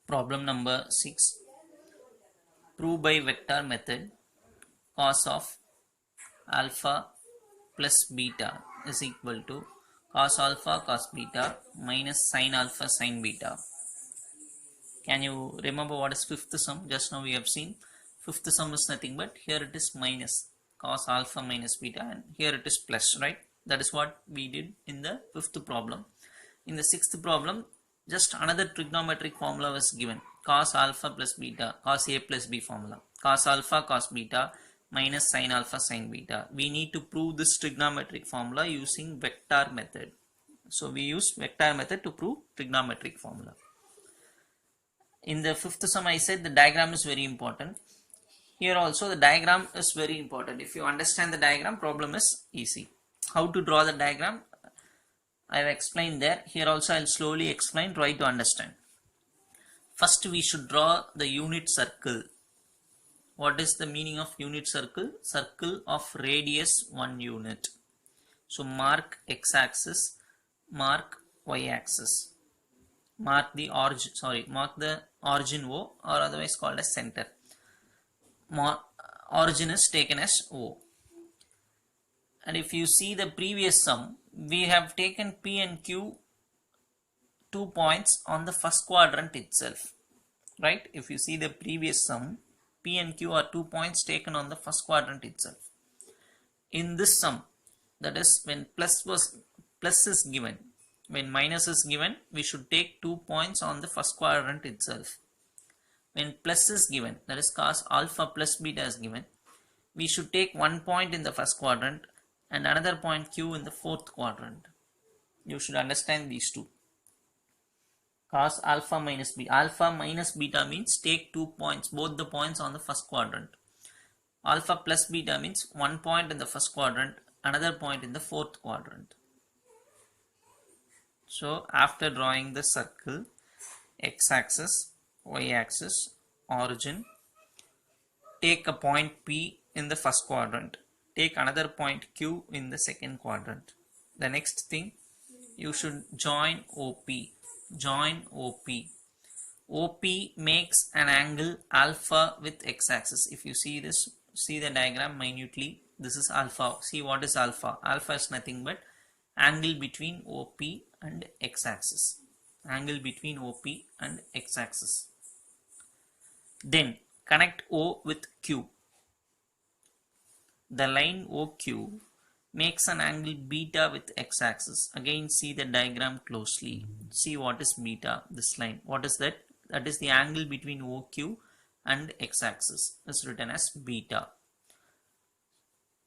Problem number 6. Prove by vector method cos of alpha plus beta is equal to cos alpha cos beta minus sin alpha sin beta. Can you remember what is fifth sum? Just now we have seen fifth sum is nothing but here it is minus cos alpha minus beta and here it is plus, right? That is what we did in the fifth problem. In the sixth problem, just another trigonometric formula was given. Cos alpha plus beta, cos A plus B formula. Cos alpha cos beta minus sin alpha sin beta. We need to prove this trigonometric formula using vector method. So we use vector method to prove trigonometric formula. In the fifth sum I said the diagram is very important. Here also the diagram is very important. If you understand the diagram, problem is easy. How to draw the diagram? I have explained there. Here also I will slowly explain, try to understand. First we should draw the unit circle. What is the meaning of unit circle? Circle of radius 1 unit. So mark x-axis, mark y-axis. Mark the origin O, or otherwise called as center. Origin is taken as O. And if you see the previous sum, we have taken P and Q 2 points on the first quadrant itself, right? If you see the previous sum, P and Q are 2 points taken on the first quadrant itself. In this sum, that is when plus is given, when minus is given, we should take 2 points on the first quadrant itself. When plus is given, that is cos alpha plus beta is given, we should take 1 point in the first quadrant and another point Q in the fourth quadrant. You should understand these two. Cos alpha minus beta. Alpha minus beta means take 2 points, both the points on the first quadrant. Alpha plus beta means 1 point in the first quadrant, another point in the fourth quadrant. So after drawing the circle, x-axis, y-axis, origin, take a point P in the first quadrant. Take another point Q in the second quadrant. The next thing, you should join OP. Join OP. OP makes an angle alpha with x-axis. If you see this, see the diagram minutely. This is alpha. See what is alpha? Alpha is nothing but angle between OP and x-axis. Angle between OP and x-axis. Then connect O with Q. The line OQ makes an angle beta with x-axis. Again see the diagram closely. See what is beta, this line. What is that? That is the angle between OQ and x-axis. Is written as beta.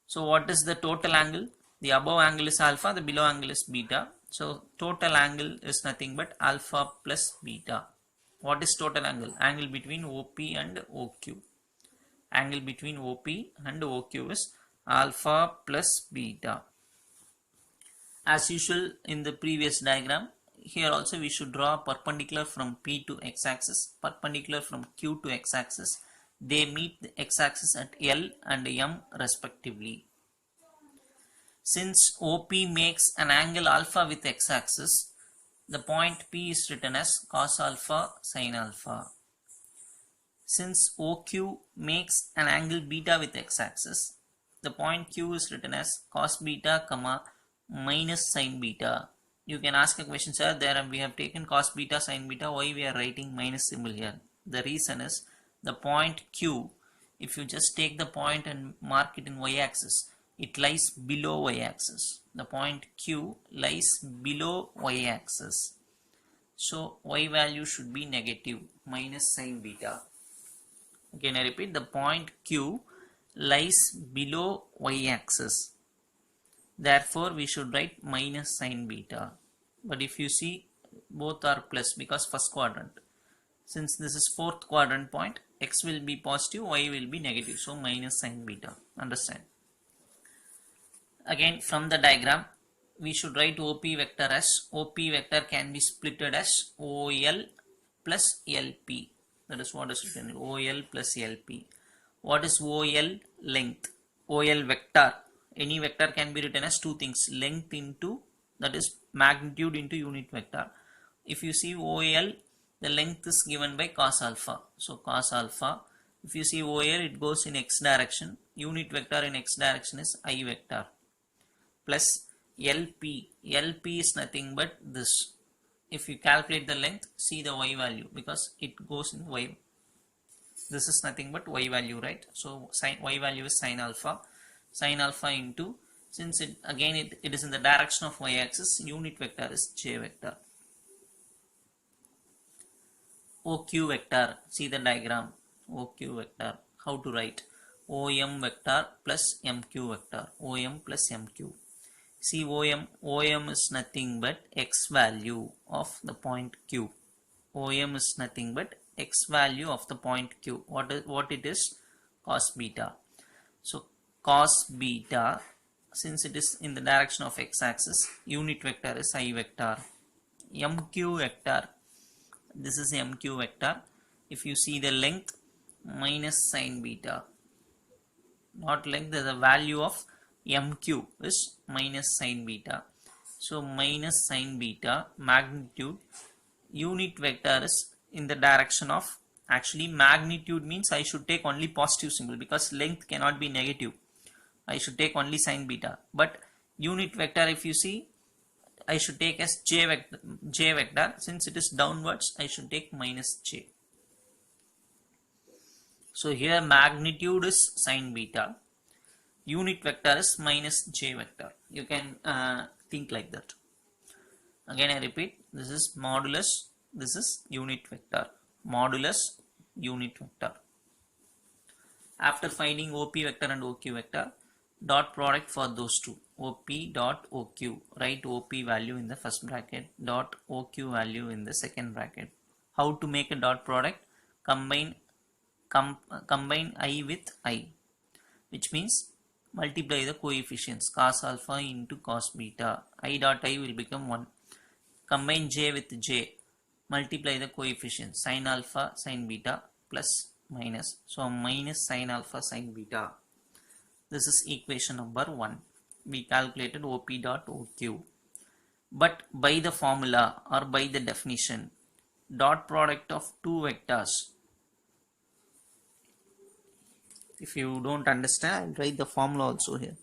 So what is the total angle? The above angle is alpha, the below angle is beta. So total angle is nothing but alpha plus beta. What is total angle? Angle between OP and OQ. Angle between OP and OQ is alpha plus beta. As usual in the previous diagram, here also we should draw perpendicular from P to x-axis, perpendicular from Q to x-axis. They meet the x-axis at L and M respectively. Since OP makes an angle alpha with x-axis, the point P is written as cos alpha sin alpha. Since OQ makes an angle beta with x-axis, the point Q is written as cos beta, minus sin beta. You can ask a question, sir, there we have taken cos beta sin beta, why we are writing minus symbol here? The reason is the point Q, if you just take the point and mark it in y-axis, it lies below y-axis. The point Q lies below y-axis. So y value should be negative, minus sin beta. Again I repeat, the point Q lies below y-axis. Therefore we should write minus sin beta. But if you see, both are plus because first quadrant. Since this is fourth quadrant point, x will be positive, y will be negative. So minus sin beta. Understand? Again from the diagram, we should write OP vector as, OP vector can be splitted as OL plus LP. That is what is written, OL plus LP. What is OL? Length. OL vector. Any vector can be written as two things, length into, that is magnitude into unit vector. If you see OL the length is given by cos alpha. So cos alpha, if you see over here, it goes in x direction. Unit vector in x direction is I vector plus LP. LP is nothing but this. If you calculate the length, see the y value because it goes in y. This is nothing but y value, right? So y value is sine alpha. Sine alpha into, since it again it is in the direction of y axis, unit vector is j vector. OQ vector, see the diagram. OQ vector, how to write? OM vector plus MQ vector. OM plus MQ. See OM is nothing but x value of the point Q. OM is nothing but x value of the point Q. What it is? Cos beta. So cos beta, since it is in the direction of x axis, unit vector is I vector. MQ vector, this is MQ vector. If you see the length, minus sine beta. Not length, the value of MQ is minus sine beta. So minus sine beta, magnitude, unit vector is in the direction of, actually magnitude means I should take only positive symbol because length cannot be negative. I should take only sine beta. But unit vector, if you see, I should take as j vector. Since it is downwards, I should take minus j. So here magnitude is sine beta. Unit vector is minus j vector. You can think like that. Again I repeat, this is modulus, this is unit vector. Modulus, unit vector. After finding OP vector and OQ vector, dot product for those two. OP dot OQ. Write OP value in the first bracket, dot OQ value in the second bracket. How to make a dot product? Combine I with I, which means multiply the coefficients cos alpha into cos beta. I dot I will become 1. Combine j with j, multiply the coefficients sin alpha sin beta plus minus. So minus sin alpha sin beta. This is equation number 1. We calculated OP dot OQ. But by the formula or by the definition, dot product of two vectors. If you don't understand, I'll write the formula also here.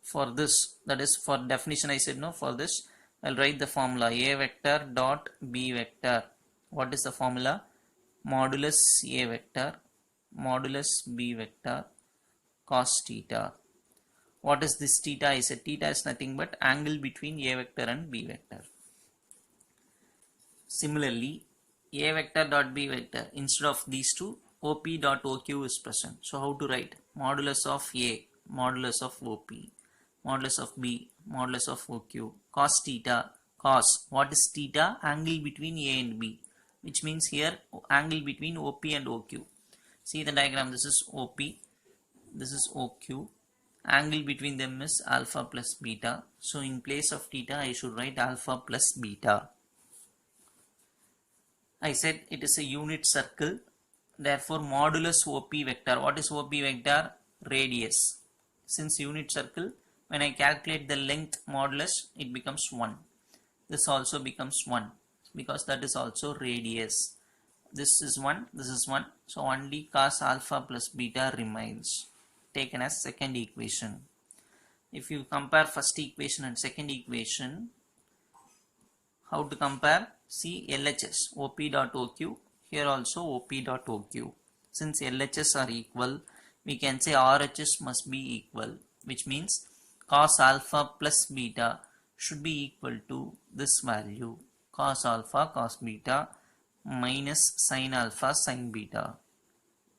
For this, that is for definition I said no, for this I'll write the formula A vector dot B vector. What is the formula? Modulus A vector modulus B vector cos theta. What is this theta? I said theta is nothing but angle between A vector and B vector. Similarly, A vector dot B vector, instead of these two, OP dot OQ is present. So how to write? Modulus of A, modulus of OP, modulus of B, modulus of OQ, cos theta, cos, what is theta? Angle between A and B, which means here angle between OP and OQ. See the diagram, this is OP, this is OQ, angle between them is alpha plus beta. So in place of theta I should write alpha plus beta. I said it is a unit circle. Therefore, modulus OP vector. What is OP vector? Radius. Since unit circle, when I calculate the length modulus, it becomes 1. This also becomes 1 because that is also radius. This is 1, this is 1. So only cos alpha plus beta remains, taken as second equation. If you compare first equation and second equation, how to compare? See LHS, OP dot OQ. Here also OP dot OQ. Since LHS are equal, we can say RHS must be equal, which means cos alpha plus beta should be equal to this value, cos alpha cos beta minus sin alpha sin beta.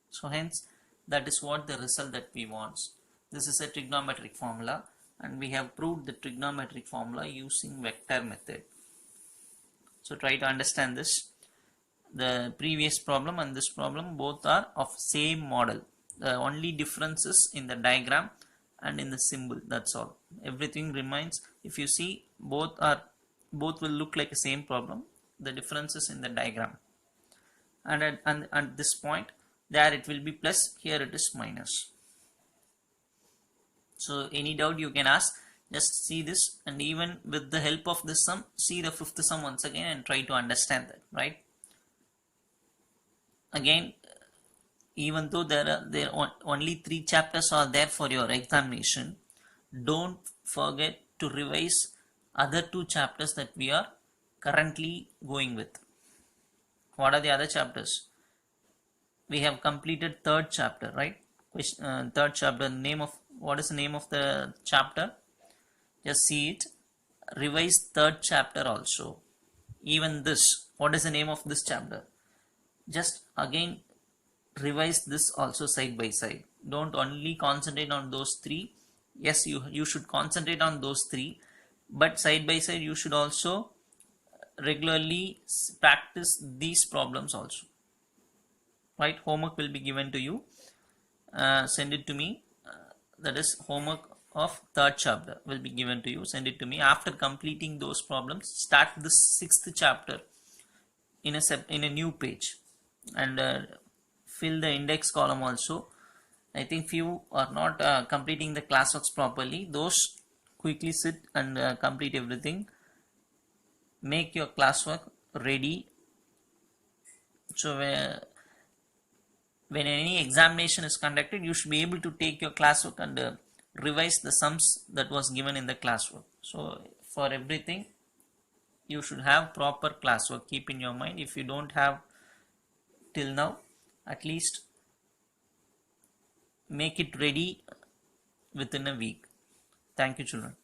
So hence that is what the result that we want. This is a trigonometric formula and we have proved the trigonometric formula using vector method. So try to understand this. The previous problem and this problem both are of same model. The only difference is in the diagram and in the symbol, that's all. Everything remains. If you see, both will look like the same problem. The difference is in the diagram. And at this point, there it will be plus, here it is minus. So any doubt you can ask, just see this, and even with the help of this sum, see the fifth sum once again and try to understand that, right? again, even though only 3 chapters are there for your examination, don't forget to revise other 2 chapters that we are currently going with. What are the other chapters? We have completed 3rd chapter, right? Question, 3rd chapter, what is the name of the chapter? Just see it. Revise 3rd chapter also. Even this, what is the name of this chapter? Just again revise this also side by side. Don't only concentrate on those 3. Yes, you should concentrate on those 3, but side by side you should also regularly practice these problems also, right? Homework will be given to you. Send it to me. That is homework of 3rd chapter will be given to you. Send it to me. After completing those problems, start the 6th chapter in a new page, and fill the index column also. I think few are not completing the classworks properly. Those quickly sit and complete everything. Make your classwork ready. So when any examination is conducted, you should be able to take your classwork and revise the sums that was given in the classwork. So for everything, you should have proper classwork. Keep in your mind, if you don't have till now, at least make it ready within a week. Thank you, children.